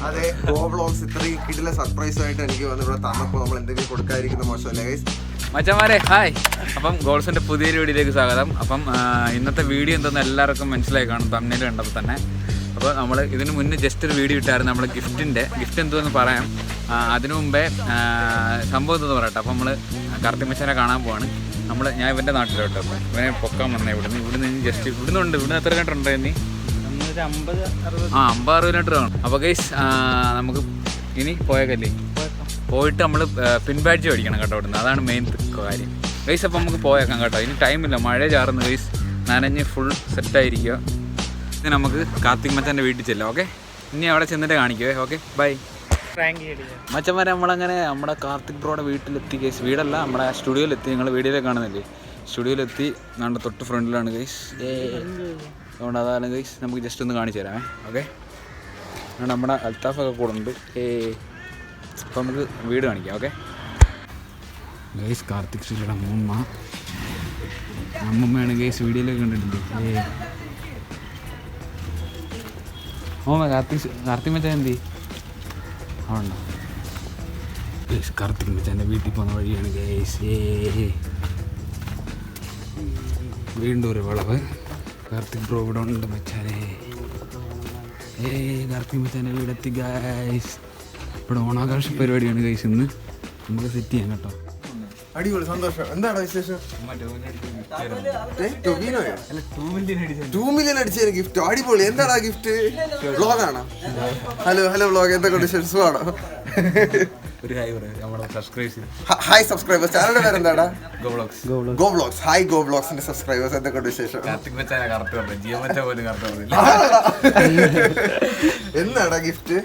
അതെ, go vlogs ഇത്രയും കിടില സർപ്രൈസ് ആയിട്ട് എനിക്ക് വന്ന് ഇവിടെ തന്നപ്പോൾ നമ്മൾ എന്തെങ്കിലും കൊടുക്കാതിരിക്കുന്ന മോശമല്ലേ ഗൈസ്? മച്ചന്മാരെ ഹായ്. അപ്പം ഗോൾസിൻ്റെ പുതിയൊരു വീഡിയോയിലേക്ക് സ്വാഗതം. അപ്പം ഇന്നത്തെ വീഡിയോ എന്തെന്ന് എല്ലാവർക്കും മനസ്സിലായി കാണും തമ്മിൽ കണ്ടപ്പോൾ തന്നെ. അപ്പോൾ നമ്മൾ ഇതിന് മുന്നേ ജസ്റ്റ് ഒരു വീഡിയോ ഇട്ടായിരുന്നു നമ്മൾ ഗിഫ്റ്റ് എന്തുവെന്ന് പറയാം. അതിനു മുമ്പേ സംഭവം എന്തെന്ന് പറയട്ടെ. അപ്പോൾ നമ്മൾ കാർത്തിക് കാണാൻ പോവാണ്. ഞാൻ ഇവൻ്റെ നാട്ടിലോട്ട്. അപ്പോൾ ഇവനെ പൊക്കാൻ വന്നേ ഇവിടുന്ന് ജസ്റ്റ് ഇവിടുന്ന് എത്ര കിലോമീറ്റർ ഉണ്ടോ ഇനി? 50-60 കിലോമീറ്റർ ആണ്. അപ്പോൾ ഗൈസ് നമുക്ക് ഇനി പോയേക്കല്ലേ, പോയിട്ട് നമ്മൾ പിൻ ബാഡ്ജ് മേടിക്കണം കേട്ടോ ഇവിടുന്ന്. അതാണ് മെയിൻ കാര്യം ഗൈസ്. അപ്പോൾ നമുക്ക് പോയേക്കാം കേട്ടോ. ഇനി ടൈമില്ല, മഴ ചാറുന്നു ഗൈസ്. നനഞ്ഞ് ഫുൾ സെറ്റായിരിക്കുക. ഇനി നമുക്ക് കാർത്തിക് മച്ചാൻ്റെ വീട്ടിൽ ചെല്ലാം. ഓക്കെ, ഇനി അവിടെ ചെന്നിട്ട് കാണിക്കുവേ. ഓക്കെ ബൈ മച്ചന്മാരെ. നമ്മളങ്ങനെ നമ്മുടെ കാർത്തിക് ബ്രോയുടെ വീട്ടിലെത്തി ഗൈസ്. വീടല്ല, നമ്മുടെ സ്റ്റുഡിയോയിലെത്തി. നിങ്ങൾ വീഡിയോയിലേക്ക് കാണുന്നില്ലേ, സ്റ്റുഡിയോയിലെത്തി. നമ്മുടെ തൊട്ട് ഫ്രണ്ടിലാണ് ഗൈസ്. അതുകൊണ്ട് അതാണ് ഗൈസ്, നമുക്ക് ജസ്റ്റ് ഒന്ന് കാണിച്ചു തരാമേ. ഓക്കെ, നമ്മുടെ അൽത്താഫൊക്കെ കൂടെ ഉണ്ട്. അപ്പോൾ നമുക്ക് വീട് കാണിക്കാം. ഓക്കെ ഗൈസ്, കാർത്തിക് ശ്രീയുടെ അമ്മമ്മയാണ് ഗൈസ്. വീഡിയോയിലൊക്കെ കണ്ടിട്ടില്ലേ? കാർത്തിക് മച്ചാൻ എന്തി ആണോ ഗൈസ്? കാർത്തിക് മച്ചാൻ്റെ വീട്ടിൽ പോകുന്ന വഴിയാണ് ഗൈസ്. വീണ്ടും ഒരു വളവ്. കാർത്തിക് ബ്രോ ഇവിടെ ഉണ്ട് മച്ചാനെ. കാർത്തിക് മച്ചാൻ്റെ വീടെത്തി ഗൈസ്. ഇവിടെ ഓണാഘോഷ പരിപാടിയാണ് ഗൈസ്. ഇന്ന് നമുക്ക് സെറ്റ് ചെയ്യാം കേട്ടോ. അടിപൊളി, സന്തോഷം. എന്താണ് വിശേഷം? 2 മില്യൺ അടിച്ചതിന് ഗിഫ്റ്റ്. അടിപൊളി. എന്താണ് ആ ഗിഫ്റ്റ്? വ്ളോഗാണോ? ഹലോ വ്ളോഗ്, എന്തൊക്കെ വിശേഷമാണോ? ഒരു ഹായ് പറയാം നമ്മുടെ സബ്സ്ക്രൈബേഴ്സ്. Hi subscribers. ചാനലിന്റെ പേരെന്താടാ? Go vlogs. ഹായ് ഗോ വ്ളോഗ്സിന്റെ സബ്സ്ക്രൈബേഴ്സ്, എന്തൊക്കെ വിശേഷം? എന്നാടാ ഗിഫ്റ്റ്?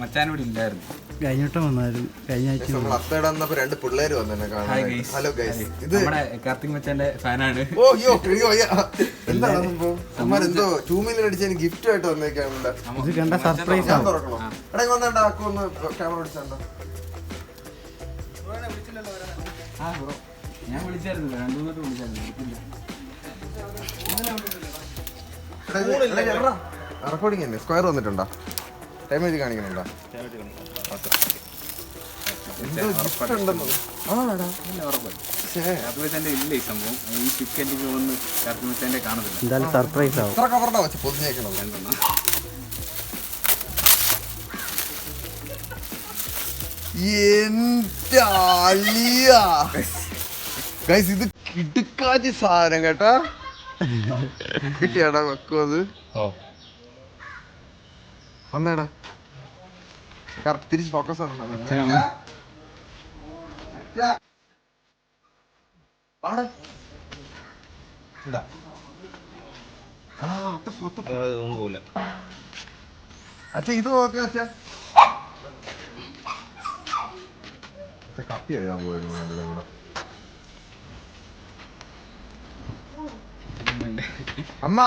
മച്ചാൻ ഇവിടെ ഇല്ലായിരുന്നു, കഴിഞ്ഞിട്ടും വന്നായിരുന്നു. കഴിഞ്ഞ ആഴ്ച നമ്മൾ അത്തയുടെ വന്നപ്പോ 2 പിള്ളേര് വന്നെ കാണാൻ. ഹലോ ഗൈസ്, ഇത് കാർത്തിക് മച്ചാന്റെ ഫാനാണ്. എന്താണ് സംഭവം? എന്തോ 2 മില്യൺ അടിച്ചതിന് ഗിഫ്റ്റ് ആയിട്ട് വന്നേക്കാണല്ലോ. ഇത് കണ്ട സർപ്രൈസ് ആണ്. തുറക്കണോ? എടാ വന്നാ ആക്കൊന്ന് ക്യാമറ പിടിച്ചാണ്ടോ? ഞാൻ വിളിച്ചായിരുന്നു, 2-3 വിളിച്ചായിരുന്നു. റെക്കോർഡിംഗ് തന്നെ. സ്ക്വയർ വന്നിട്ടുണ്ടോ? ടൈം എഴുതി കാണിക്കണുണ്ടോ? ഇല്ല ഈ സംഭവം. ഈ ടിക്കറ്റ് പോകുന്ന കാർത്തിക് മച്ചാന്റെ കാണത്തില്ല. എന്തായാലും സർപ്രൈസ് ആവും. പൊതിഞ്ഞേക്കണം. ഗൈസ്, ഇത് കിടുക്കാച്ചി സാധനം കേട്ടാ. കിട്ടിയാടാ വെക്കുന്നത്? വന്നേടാ, തിരിച്ച് ഫോക്കസ് അച്ഛാ. ഇത് നോക്ക അച്ഛാ, കത്തി എഴുതാൻ പോയിരുന്നു കൂടെ. അമ്മ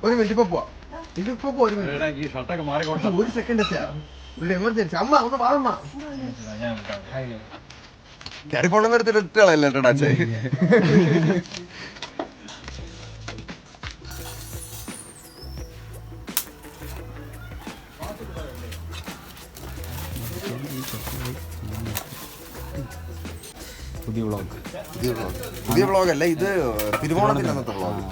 ഒരു മിനിറ്റ് ഇപ്പൊ പോവാ. ഇതിപ്പോ ഒരു സെക്കൻഡ് എമർജൻസി. അമ്മ ഒന്ന് വാങ്ങമ്മ. കയറിപ്പോണെന്ന് എടുത്തിട്ട് ഇട്ടുകളല്ലേ കേട്ടോ അച്ഛൻ. പുതിയ വ്ളോഗ് അല്ല ഇത്, തിരുവോണത്തിന്റെ അന്നത്തെ വ്ളോഗ്.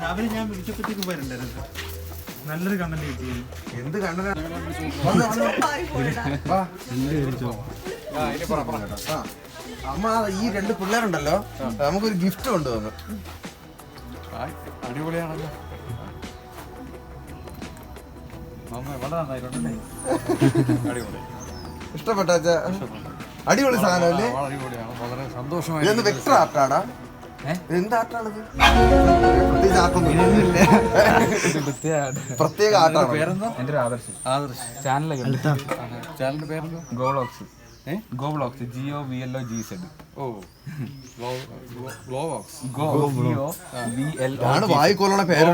രാവിലെ ഞാൻ വിളിച്ചപ്പോഴത്തേക്ക് പോയിട്ടുണ്ടായിരുന്നു. നല്ലൊരു കണ്ടന്റ് കിട്ടി. എന്ത് കണ്ടന്റ്? അമ്മ, ഈ 2 പിള്ളേരുണ്ടല്ലോ, നമുക്കൊരു ഗിഫ്റ്റ് കൊണ്ടുവന്നു. അടിപൊളിയാണല്ലോ. ഇഷ്ടപ്പെട്ട അടിപൊളി സാധനം അല്ലേ? വളരെ സന്തോഷമായി. ഇതൊന്ന് വെക്ടർ ആർട്ടാടാ. എന്ത് ആർട്ടാണിത്? പ്രത്യേക ആർട്ടാണ്. പേരെന്താ? എന്റെ ഒരു ആദർശ് ചാനലിന്റെ പേരെന്താ? ഗോബ്ലോക്സ്. ഗോബ്ലോക്സ്, GOVLOGZ. വായിക്കൊള്ളണ പേര്.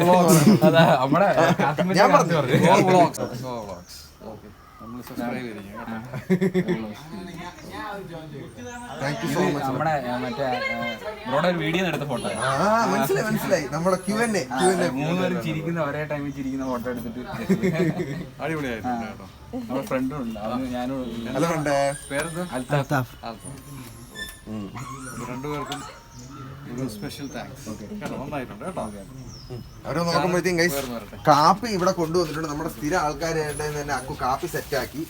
നമ്മുടെ മറ്റേ ബ്രോയുടെ ഒരു വീഡിയോ എടുത്ത ഫോട്ടോ മനസ്സിലായി നമ്മുടെ മൂന്നുപേരും ചിരിക്കുന്ന ഒരേ ടൈമിൽ ചിരിക്കുന്ന ഫോട്ടോ എടുത്തിട്ട് അടിപൊളിയായിട്ടുണ്ട് കേട്ടോ. നമ്മുടെ ഫ്രണ്ടും ഉണ്ട്, അവന് ഞാനും അൽത്താഫ്. രണ്ടുപേർക്കും ഒരു സ്പെഷ്യൽ താങ്ക്സ്. നന്നായിട്ടുണ്ട് കേട്ടോ. അവരെ നോക്കുമ്പോഴത്തേക്കും ഗൈസ് കാപ്പി ഇവിടെ കൊണ്ടുവന്നിട്ടുണ്ട്. നമ്മുടെ സ്ഥിര ആൾക്കാരായിട്ട് തന്നെ അക്കു കാപ്പി സെറ്റാക്കി.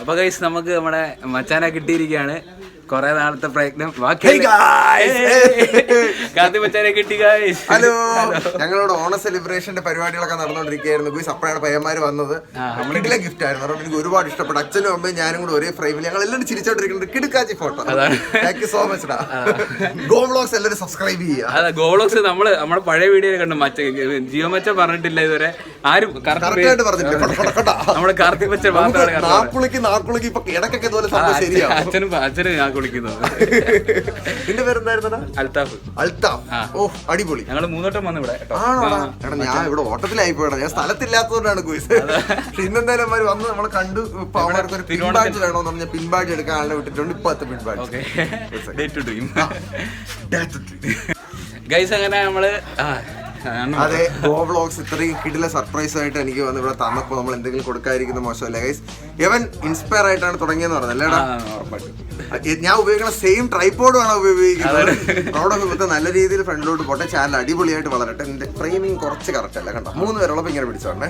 അപ്പൊ ഗൈസ് നമുക്ക് നമ്മുടെ മച്ചാനെ കിട്ടിയിരിക്കുകയാണ്. കൊറേ നാളത്തെ പ്രയത്നം കാത്തി മച്ചാനെ കിട്ടി ഗൈസ്. ഹലോ, ഞങ്ങളോട് ഓണ സെലിബ്രേഷന്റെ പരിപാടികളൊക്കെ നടന്നുകൊണ്ടിരിക്കുകയായിരുന്നു ഗൈസ്. അപ്പോഴാണ് പയ്യന്മാര് വന്നത്. കിടില ഗിഫ്റ്റ് ആയിരുന്നു. അതുകൊണ്ട് എനിക്ക് ഒരുപാട് ഇഷ്ടപ്പെട്ടു. അച്ഛനും അമ്മയും ഞാനും കൂടെ ഒരേ ഫ്രെയിമിൽ ഞങ്ങൾ എല്ലാവരും ചിരിച്ചോണ്ടിരിക്കുന്നുണ്ട്. കിടുക്കാച്ചി photo. Thank you so much ഡാ. ഗോ വ്ലോഗ്സ് എല്ലാവരും സബ്സ്ക്രൈബ് ചെയ്യുക. അതെ, ഗോ വ്ലോഗ്സ് നമ്മുടെ പഴയ വീഡിയോ കണ്ടു. ജിയോ മച്ച പറഞ്ഞിട്ടില്ല ഇതുവരെ ആരും. കറക്റ്റായിട്ട് പറഞ്ഞിട്ടില്ല. നമ്മുടെ കാർത്തിക് മച്ച മാത്രമാണ് നാക്കുളിക്ക് ഇപ്പൊ ഇടക്കൊക്കെ ഇതുപോലെ ശരിയാണ്. അച്ഛനും കുളിക്കുന്നത്. നിന്റെ പേരെന്തായിരുന്നടാ? അൽത്താഫ്. ഓ അടിപൊളി. ഞങ്ങള് 3 വട്ടം വന്നു ഇവിടെ. ആണോടാ? എടാ ഞാൻ ഇവിടെ ഓട്ടത്തിലായി പോയടാ. ഞാൻ സ്ഥലത്തില്ലാത്തതുകൊണ്ടാണ് ക്വിസ്. പക്ഷെ ഇന്നെന്തായാലും അവര് വന്ന് നമ്മളെ കണ്ടു. ഇപ്പൊ അവർക്ക് ഒരു പിൻ ബാഡ്ജ് വേണോന്ന് പറഞ്ഞാൽ പിൻ ബാഡ്ജ് എടുക്കാൻ ആളെ വിട്ടിട്ടുണ്ട്. ഇപ്പത്തെ പിൻ ബാഡ്ജ് ഗൈസ്. അങ്ങനെ നമ്മള് അതെ, ഗോ വ്ലോഗ്സ് ഇത്രയും കിടില സർപ്രൈസ് ആയിട്ട് എനിക്ക് വന്ന് ഇവിടെ തന്നപ്പോ നമ്മൾ എന്തെങ്കിലും കൊടുക്കാതിരിക്കുന്ന മോശമല്ലേ ഗൈസ്. ഇവൻ ഇൻസ്പയർ ആയിട്ടാണ് തുടങ്ങിയെന്ന് പറഞ്ഞല്ലേടാ. ഞാൻ ഉപയോഗിക്കുന്ന സെയിം ട്രൈപോഡ് ആണ് ഉപയോഗിക്കുന്നത്. അവിടെ നല്ല രീതിയിൽ ഫ്രണ്ടിലോട്ട് പോട്ടെ. ചാനൽ അടിപൊളിയായിട്ട് വളരട്ടെ. എന്റെ ഫ്രെയിമിങ് കുറച്ച് കറക്റ്റ് അല്ല കണ്ടോ. 3 പേരുള്ളപ്പോ ഇങ്ങനെ പിടിച്ചോണ്ടേ.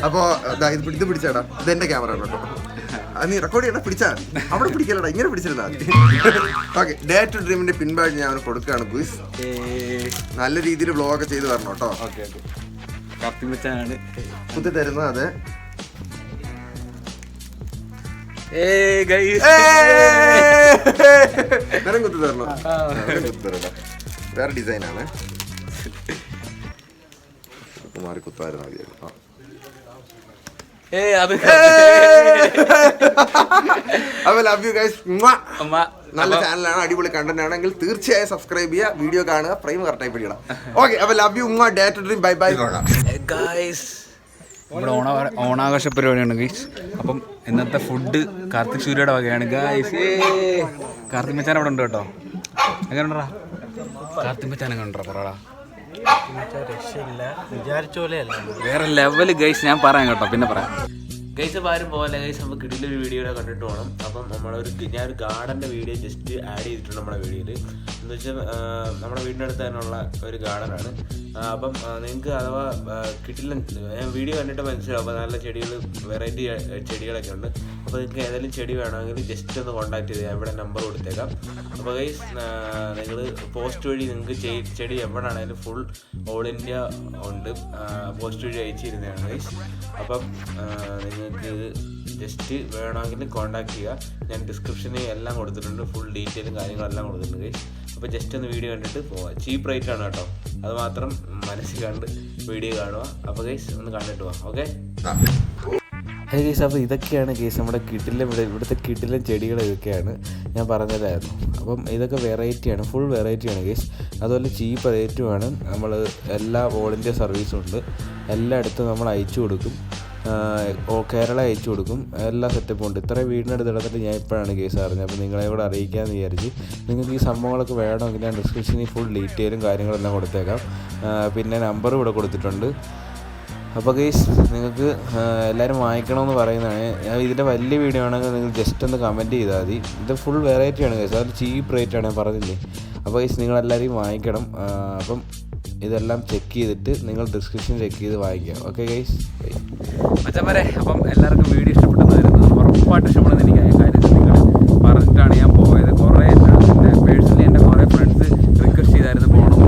അപ്പൊ ഇത് പിടിച്ചാടാ. ഇത് എന്റെ ക്യാമറ കേട്ടോ. നീ റെക്കോർഡ് ചെയ്യണം. പിടിച്ചാ അവിടെ പിടിക്കലടാ, ഇങ്ങനെ പിടിച്ചിരുന്നാ മതി. ഓക്കെ, ഡേ ടു ഡ്രീമിന്റെ പിൻ ബാഡ് ഞാൻ അവന് കൊടുക്കുകയാണ് ഗുയിസ്. നല്ല രീതിയിൽ വ്ലോഗ് ചെയ്ത് തരണം കേട്ടോ. കുത്തി തരുന്നത് അതെ. നേരം കുത്തി തരണം. വേറെ ഡിസൈനാണ്. മാറി കുത്തായിരുന്നു മതിയായിരുന്നു. അപ്പൊ ലവ് യു ഗൈസ്. നല്ല ചാനലാണ്, അടിപൊളി കണ്ടന്റ് ആണെങ്കിൽ തീർച്ചയായും സബ്സ്ക്രൈബ് ചെയ്യുക, വീഡിയോ കാണുക, ഫ്രെയിം കറക്റ്റായി പിടിക്കണം. ഓക്കെ, അപ്പൊ love you. Day to dream. Bye bye guys. ഇവിടെ ഓണാഘോഷ പരിപാടിയാണ് ഗൈസ്. അപ്പം ഇന്നത്തെ ഫുഡ് കാർത്തിക് സൂര്യയുടെ വകയാണ് ഗൈസ്. കാർത്തിക് മച്ചാൻ അവിടെ ഉണ്ട് കേട്ടോ. എങ്ങനെ ഉണ്ടോ കാർത്തിക് മച്ചാൻ? എങ്ങനെ ഉണ്ടോ പറടാ. വേറെ ലെവല് ഗൈസ്. ഞാൻ പറയാം കേട്ടോ, പിന്നെ പറയാം ഗൈസ്. അപ്പോൾ ആരും പോലെ ഗൈസ്, നമുക്ക് കിടിലൊരു വീഡിയോ കണ്ടിട്ട് പോകണം. അപ്പം ഞാനൊരു ഗാർഡൻ്റെ വീഡിയോ ജസ്റ്റ് ആഡ് ചെയ്തിട്ടുണ്ട് നമ്മുടെ വീഡിയോയിൽ. എന്ന് വെച്ചാൽ നമ്മുടെ വീടിൻ്റെ അടുത്ത് തന്നെയുള്ള ഒരു ഗാർഡനാണ്. അപ്പം നിങ്ങൾക്ക് അഥവാ കിട്ടില്ല, ഞാൻ വീഡിയോ കണ്ടിട്ട് മനസ്സിലാവും. അപ്പോൾ നല്ല ചെടികൾ, വെറൈറ്റി ചെടികളൊക്കെ ഉണ്ട്. അപ്പോൾ നിങ്ങൾക്ക് ഏതെങ്കിലും ചെടി വേണമെങ്കിൽ ജസ്റ്റ് ഒന്ന് കോൺടാക്ട് ചെയ്ത് ഇവിടെ നമ്പർ കൊടുത്തേക്കാം. അപ്പോൾ ഗൈസ്, നിങ്ങൾ പോസ്റ്റ് വഴി നിങ്ങൾക്ക് ചെടി എവിടെയാണെങ്കിലും ഫുൾ ഓൾ ഇന്ത്യ ഉണ്ട്. പോസ്റ്റ് വഴി അയച്ചിരുന്നതാണ് ഗൈസ്. അപ്പം നിങ്ങൾക്ക് ജസ്റ്റ് വേണമെങ്കിൽ കോൺടാക്ട് ചെയ്യുക. ഞാൻ ഡിസ്ക്രിപ്ഷനിൽ എല്ലാം കൊടുത്തിട്ടുണ്ട്. ഫുൾ ഡീറ്റെയിലും കാര്യങ്ങളെല്ലാം കൊടുത്തിട്ടുണ്ട് ഗൈസ്. അപ്പോൾ ജസ്റ്റ് ഒന്ന് വീഡിയോ കണ്ടിട്ട് പോവാം. ചീപ്പ് റേറ്റ് ആണ് കേട്ടോ, അത് മാത്രം മനസ്സിൽ കണ്ട് വീഡിയോ കാണുക. അപ്പോൾ ഗൈസ് ഒന്ന് കണ്ടിട്ട് പോവാം. Okay guys. അപ്പോൾ ഇതൊക്കെയാണ് ഗൈസ് നമ്മുടെ ഇവിടുത്തെ കിടിലൻ ചെടികൾ. ഇതൊക്കെയാണ് ഞാൻ പറഞ്ഞതായിരുന്നു. അപ്പം ഇതൊക്കെ വെറൈറ്റിയാണ്, ഫുൾ വെറൈറ്റിയാണ് ഗൈസ്. അതുപോലെ ചീപ്പ് റേറ്റുമാണ്. നമ്മൾ എല്ലാ ഓൾ ഇന്ത്യ സർവീസും ഉണ്ട്. എല്ലായിടത്തും നമ്മൾ അയച്ചു കൊടുക്കും. കേരള അയച്ചു കൊടുക്കും. എല്ലാ സെറ്റപ്പും ഉണ്ട്. ഇത്രയും വീടിനടുത്ത് എടുത്തിട്ട് ഞാൻ ഇപ്പോഴാണ് കേസ് അറിഞ്ഞത്. അപ്പോൾ നിങ്ങളെ കൂടെ അറിയിക്കാമെന്ന് വിചാരിച്ച്. നിങ്ങൾക്ക് ഈ സംഭവങ്ങളൊക്കെ വേണമെങ്കിൽ ഞാൻ ഡിസ്ക്രിപ്ഷനിൽ ഫുൾ ഡീറ്റെയിലും കാര്യങ്ങളെല്ലാം കൊടുത്തേക്കാം. പിന്നെ നമ്പറും ഇവിടെ കൊടുത്തിട്ടുണ്ട്. അപ്പോൾ ഗൈസ്, നിങ്ങൾക്ക് എല്ലാവരും വാങ്ങിക്കണമെന്ന് പറയുന്നതാണ്. ഇതിൻ്റെ വലിയ വീഡിയോ ആണെങ്കിൽ നിങ്ങൾ ജസ്റ്റ് ഒന്ന് കമൻറ്റ് ചെയ്താൽ മതി. ഇത് ഫുൾ വെറൈറ്റിയാണ് ഗൈസ്. അത് ചീപ്പ് റേറ്റാണ്, ഞാൻ പറഞ്ഞില്ലേ. അപ്പോൾ ഗൈസ്, നിങ്ങളെല്ലാവരും വാങ്ങിക്കണം. അപ്പം ഇതെല്ലാം ചെക്ക് ചെയ്തിട്ട് നിങ്ങൾ ഡിസ്ക്രിപ്ഷൻ ചെക്ക് ചെയ്ത് വാങ്ങിക്കുക. ഓക്കെ ഗൈസ്, മച്ചന്മാരെ. അപ്പം എല്ലാവർക്കും വീഡിയോ ഇഷ്ടപ്പെട്ടെന്നായിരുന്നു. ഉറപ്പായിട്ട് ഇഷ്ടപ്പെടുന്ന എനിക്ക് കാര്യത്തിൽ നിങ്ങൾ പറഞ്ഞിട്ടാണ് ഞാൻ പോയത്. കുറേ പേഴ്സണലി എൻ്റെ കുറേ ഫ്രണ്ട്സ് റിക്വസ്റ്റ് ചെയ്തായിരുന്നു പോകണം.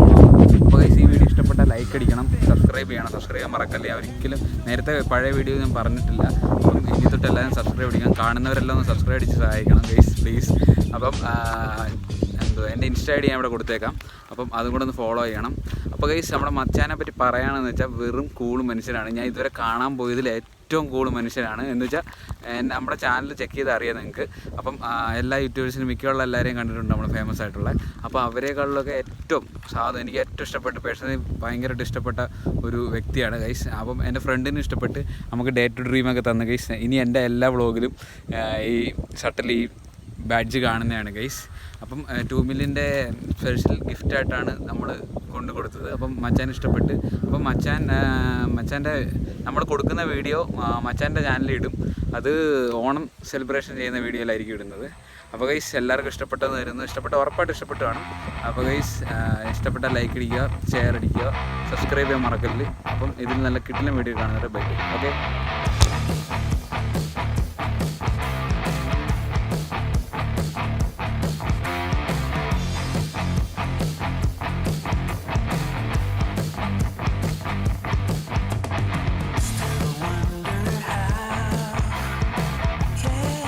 അപ്പോൾ ഗൈസ്, ഈ വീഡിയോ ഇഷ്ടപ്പെട്ടാൽ ലൈക്ക് അടിക്കണം, സബ്സ്ക്രൈബ് ചെയ്യണം. സബ്സ്ക്രൈബ് ചെയ്യാൻ മറക്കല്ലേ. ഒരിക്കലും നേരത്തെ പഴയ വീഡിയോ ഞാൻ പറഞ്ഞിട്ടില്ല. അപ്പം ഇനി തൊട്ട് എല്ലാവരും സബ്സ്ക്രൈബ് അടിക്കണം. കാണുന്നവരെല്ലാം ഒന്ന് സബ്സ്ക്രൈബ് അടിച്ച് സഹായിക്കണം ഗൈസ്, പ്ലീസ്. അപ്പം എൻ്റെ ഇൻസ്റ്റ ഐ ഡി ഞാൻ ഇവിടെ കൊടുത്തേക്കാം. അപ്പം അതും കൂടെ ഒന്ന് ഫോളോ ചെയ്യണം. അപ്പോൾ ഗൈസ്, നമ്മുടെ മച്ചാനെ പറ്റി പറയുകയാണെന്ന് വെച്ചാൽ വെറും കൂൾ മനുഷ്യനാണ്. ഞാൻ ഇതുവരെ കാണാൻ പോയതിൽ ഏറ്റവും കൂൾ മനുഷ്യനാണ്. എന്ന് വെച്ചാൽ നമ്മുടെ ചാനൽ ചെക്ക് ചെയ്ത് അറിയാം നിങ്ങൾക്ക്. അപ്പം എല്ലാ യൂട്യൂബേഴ്സിനും മിക്കുള്ള എല്ലാവരെയും കണ്ടിട്ടുണ്ട് നമ്മൾ ഫേമസ് ആയിട്ടുള്ള. അപ്പോൾ അവരെക്കാളിലൊക്കെ ഏറ്റവും എനിക്ക് ഏറ്റവും ഇഷ്ടപ്പെട്ട പേഴ്സണലി ഭയങ്കരമായിട്ട് ഇഷ്ടപ്പെട്ട ഒരു വ്യക്തിയാണ് ഗൈസ്. അപ്പം എൻ്റെ ഫ്രണ്ടിനും ഇഷ്ടപ്പെട്ട് നമുക്ക് ഡേ ടു ഡ്രീമൊക്കെ തന്ന ഗൈസ്. ഇനി എൻ്റെ എല്ലാ വ്ളോഗിലും ഈ ഷട്ടിൽ ഈ ബാഡ്ജ് കാണുന്നതാണ് ഗൈസ്. അപ്പം 2 മില്യൻ്റെ സ്പെഷ്യൽ ഗിഫ്റ്റായിട്ടാണ് നമ്മൾ കൊണ്ടു കൊടുത്തത്. അപ്പം മച്ചാൻ ഇഷ്ടപ്പെട്ട്. അപ്പം മച്ചാൻ്റെ നമ്മൾ കൊടുക്കുന്ന വീഡിയോ മച്ചാൻ്റെ ചാനലിൽ ഇടും. അത് ഓണം സെലിബ്രേഷൻ ചെയ്യുന്ന വീഡിയോയിലായിരിക്കും ഇടുന്നത്. അപ്പോൾ ഗൈസ് എല്ലാവർക്കും ഇഷ്ടപ്പെട്ടെന്ന് വരുന്നു. ഉറപ്പായിട്ട് ഇഷ്ടപ്പെട്ടു കാണും. അപ്പോൾ ഗൈസ് ഇഷ്ടപ്പെട്ടാൽ ലൈക്ക് അടിക്കുക, ഷെയർ അടിക്കുക, സബ്സ്ക്രൈബ് ചെയ്യാൻ മറക്കല്ല്. അപ്പം ഇതിൽ നല്ല കിട്ടില്ല വീഡിയോ കാണുന്നവരെ ബൈ. ഓക്കെ.